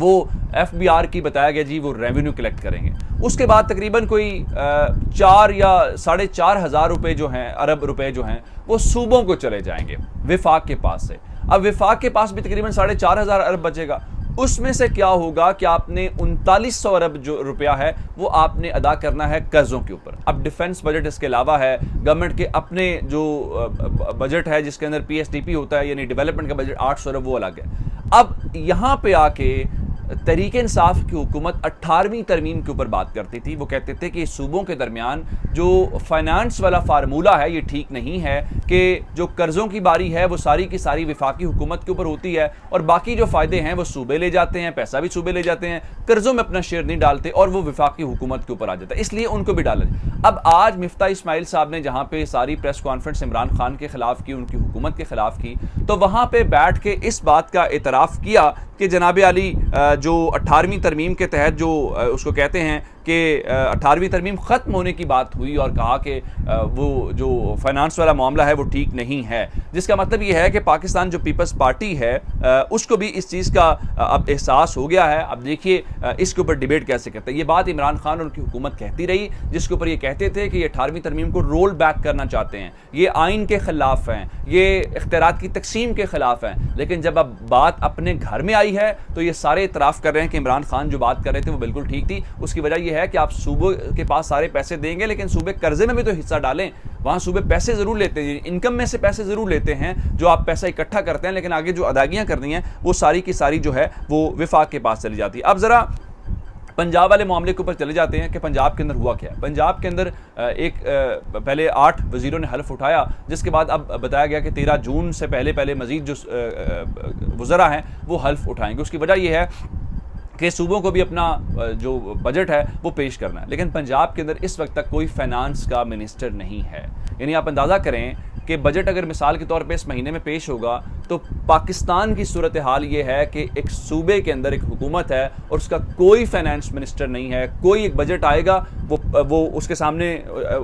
وہ FBR کی بتایا گیا جی وہ ریونیو کلیکٹ کریں گے. اس کے بعد تقریباً کوئی 4 یا 4.5 ہزار روپے جو ہیں ارب روپے جو ہیں وہ صوبوں کو چلے جائیں گے وفاق کے پاس سے. اب وفاق کے پاس بھی تقریباً 4.5 ہزار ارب بچے گا. اس میں سے کیا ہوگا کہ آپ نے 3900 ارب جو روپیہ ہے وہ آپ نے ادا کرنا ہے قرضوں کے اوپر. اب ڈیفنس بجٹ اس کے علاوہ ہے, گورنمنٹ کے اپنے جو بجٹ ہے جس کے اندر PSDP ہوتا ہے یعنی ڈیولپمنٹ کا بجٹ 800 ارب وہ الگ ہے. اب یہاں پہ آ کے تحریک انصاف کی حکومت 18ویں ترمیم کے اوپر بات کرتی تھی. وہ کہتے تھے کہ صوبوں کے درمیان جو فائنانس والا فارمولہ ہے یہ ٹھیک نہیں ہے کہ جو قرضوں کی باری ہے وہ ساری کی ساری وفاقی حکومت کے اوپر ہوتی ہے اور باقی جو فائدے ہیں وہ صوبے لے جاتے ہیں, پیسہ بھی صوبے لے جاتے ہیں, قرضوں میں اپنا شیئر نہیں ڈالتے اور وہ وفاقی حکومت کے اوپر آ جاتا ہے, اس لیے ان کو بھی ڈالا جائے. اب آج مفتاح اسماعیل صاحب نے جہاں پہ ساری پریس کانفرنس عمران خان کے خلاف کی, ان کی حکومت کے خلاف کی, تو وہاں پہ بیٹھ کے اس بات کا اعتراف کیا کہ جناب علی جو 18ویں ترمیم کے تحت جو اس کو کہتے ہیں کہ 18ویں ترمیم ختم ہونے کی بات ہوئی اور کہا کہ وہ جو فائنانس والا معاملہ ہے وہ ٹھیک نہیں ہے, جس کا مطلب یہ ہے کہ پاکستان جو پیپلز پارٹی ہے اس کو بھی اس چیز کا اب احساس ہو گیا ہے. اب دیکھیے اس کے اوپر ڈیبیٹ کیسے کرتے ہیں. یہ بات عمران خان اور ان کی حکومت کہتی رہی, جس کے اوپر یہ کہتے تھے کہ یہ 18ویں ترمیم کو رول بیک کرنا چاہتے ہیں, یہ آئین کے خلاف ہیں, یہ اختیارات کی تقسیم کے خلاف ہیں. لیکن جب اب بات اپنے گھر میں آئی ہے تو یہ سارے اعتراف کر رہے ہیں کہ عمران خان جو بات کر رہے تھے وہ بالکل ٹھیک تھی. اس کی وجہ یہ ہے کہ آپ صوبوں کے پاس سارے پیسے دیں گے لیکن صوبے قرضے میں بھی تو حصہ ڈالیں. وہاں صوبے پیسے ضرور لیتے ہیں, انکم میں سے پیسے ضرور لیتے ہیں جو آپ پیسہ اکٹھا کرتے ہیں, لیکن آگے جو ادائیگیاں کرنی ہیں وہ ساری کی ساری جو ہے وہ وفاق کے پاس چلی جاتی ہے. اب ذرا پنجاب والے معاملے کے اوپر چلے جاتے ہیں کہ پنجاب کے اندر ہوا کیا ہے. پنجاب کے اندر ایک پہلے 8 وزیروں نے حلف اٹھایا, جس کے بعد اب بتایا گیا کہ 13 جون سے پہلے مزید جو وزراء ہیں وہ حلف اٹھائیں گے. اس کی وجہ یہ ہے کہ صوبوں کو بھی اپنا جو بجٹ ہے وہ پیش کرنا ہے, لیکن پنجاب کے اندر اس وقت تک کوئی فائنانس کا منسٹر نہیں ہے. یعنی آپ اندازہ کریں کہ بجٹ اگر مثال کے طور پہ اس مہینے میں پیش ہوگا تو پاکستان کی صورتحال یہ ہے کہ ایک صوبے کے اندر ایک حکومت ہے اور اس کا کوئی فائنانس منسٹر نہیں ہے. کوئی ایک بجٹ آئے گا وہ اس کے سامنے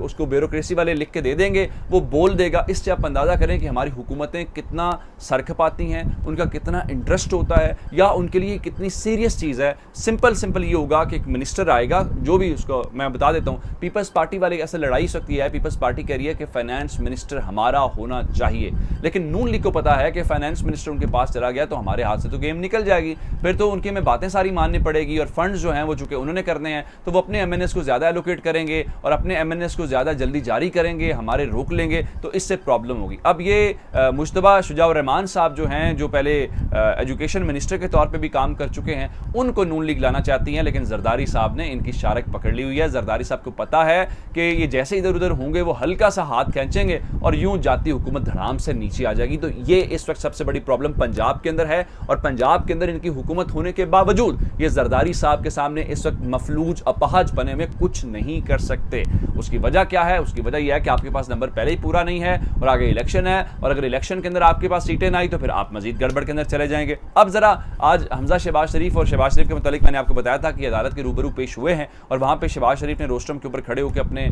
اس کو بیوروکریسی والے لکھ کے دے دیں گے, وہ بول دے گا. اس سے آپ اندازہ کریں کہ ہماری حکومتیں کتنا سر کھپاتی ہیں, ان کا کتنا انٹرسٹ ہوتا ہے یا ان کے لیے کتنی سیریس چیز ہے. سمپل یہ ہوگا کہ ایک منسٹر آئے گا, جو بھی اس کو میں بتا دیتا ہوں, پیپلز پارٹی والے ایسا لڑائی سکتی ہے. پیپلز پارٹی کہہ رہی ہے کہ فائنانس منسٹر ہمارا ہونا چاہیے, لیکن نون لیگ کو پتا ہے کہ فائنانس منسٹر ان کے پاس چلا گیا تو ہمارے ہاتھ سے تو گیم نکل جائے گی, پھر تو ان کی ہمیں باتیں ساری ماننی پڑے گی, اور فنڈز جو ہیں وہ چونکہ انہوں نے کرنے ہیں تو وہ اپنے MNS کو زیادہ ایلوکیٹ کریں گے اور اپنے MNS کو زیادہ جلدی جاری کریں گے, ہمارے روک لیں گے, تو اس سے پرابلم ہوگی. اب یہ مجتبیٰ شجاع الرحمان صاحب جو ہیں, جو پہلے ایجوکیشن منسٹر کے طور پہ بھی کام کر چکے ہیں, ان کو نون لیگ لانا چاہتی ہیں, لیکن زرداری صاحب نے ان کی شارک پکڑ لی ہوئی ہے. زرداری صاحب کو پتا ہے کہ یہ جیسے ادھر ادھر ہوں گے وہ ہلکا سا ہاتھ کھینچیں گے اور یوں جاتی حکومت دھڑام سے نیچے آ جائے گی. تو یہ اس وقت سب سے بڑی پرابلم پنجاب کے اندر ہے, اور پنجاب کے اندر ان کی حکومت ہونے کے باوجود یہ زرداری صاحب کے سامنے اس وقت مفلوج اپاہج بنے میں کچھ نہیں کر سکتے. اس کی وجہ کیا ہے؟ اس کی وجہ یہ ہے کہ آپ کے پاس نمبر پہلے ہی پورا نہیں ہے اور آگے الیکشن ہے, اور اگر الیکشن کے اندر آپ کے پاس سیٹیں نہ آئی تو پھر آپ مزید گڑبڑ کے اندر چلے جائیں گے. اب ذرا آج حمزہ شہباز شریف اور شہباز شریف کے متعلق میں نے آپ کو بتایا تھا کہ عدالت کے روبرو پیش ہوئے ہیں, اور وہاں پہ شہباز شریف نے روسٹرم کے اوپر کھڑے ہو کے اپنے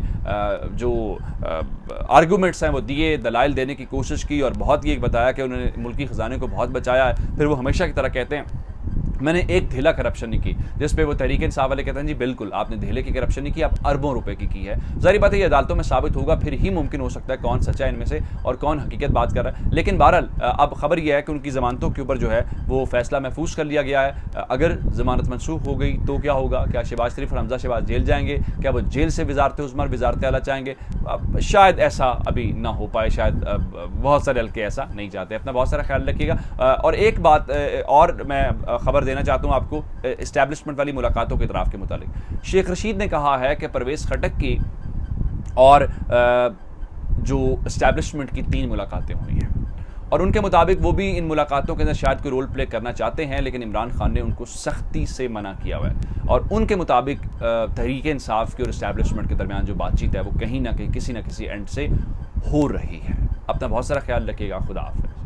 جو آرگومنٹس ہیں وہ دیے, دلائل دینے کی کوشش کی, اور بہت یہ بتایا کہ انہوں نے ملکی خزانے کو بہت بچایا ہے. پھر وہ ہمیشہ کی طرح کہتے ہیں میں نے ایک دھیلا کرپشن نہیں کی, جس پہ وہ تحریک انصاف والے کہتے ہیں جی بالکل آپ نے دھیلے کی کرپشن نہیں کی, آپ اربوں روپے کی ہے. ظاہر بات ہے یہ عدالتوں میں ثابت ہوگا, پھر ہی ممکن ہو سکتا ہے کون سچا ہے ان میں سے اور کون حقیقت بات کر رہا ہے. لیکن بہرحال اب خبر یہ ہے کہ ان کی ضمانتوں کے اوپر جو ہے وہ فیصلہ محفوظ کر لیا گیا ہے. اگر ضمانت منسوخ ہو گئی تو کیا ہوگا؟ کیا شہباز شریف اور حمزہ شہباز جیل جائیں گے؟ کیا وہ جیل سے وزارت عظمیٰ وزارت اعلیٰ چاہیں گے؟ شاید ایسا ابھی نہ ہو پائے, شاید بہت سارے حلقے ایسا نہیں چاہتے. اپنا بہت سارا خیال رکھیے گا. اور ایک بات اور میں خبر دینا چاہتا ہوں آپ کو اسٹیبلشمنٹ والی ملاقاتوں کے اطراف کے متعلق. شیخ رشید نے کہا ہے کہ پرویز خٹک کی اور جو اسٹیبلشمنٹ کی 3 ملاقاتیں ہوئی ہیں, اور ان کے مطابق وہ بھی ان ملاقاتوں کے اندر شاید کوئی رول پلے کرنا چاہتے ہیں, لیکن عمران خان نے ان کو سختی سے منع کیا ہوا ہے. اور ان کے مطابق تحریک انصاف کی اور اسٹیبلشمنٹ کے درمیان جو بات چیت ہے وہ کہیں نہ کہیں کسی نہ کسی اینڈ سے ہو رہی ہے. اپنا بہت سارا خیال رکھیے گا. خدا حافظ.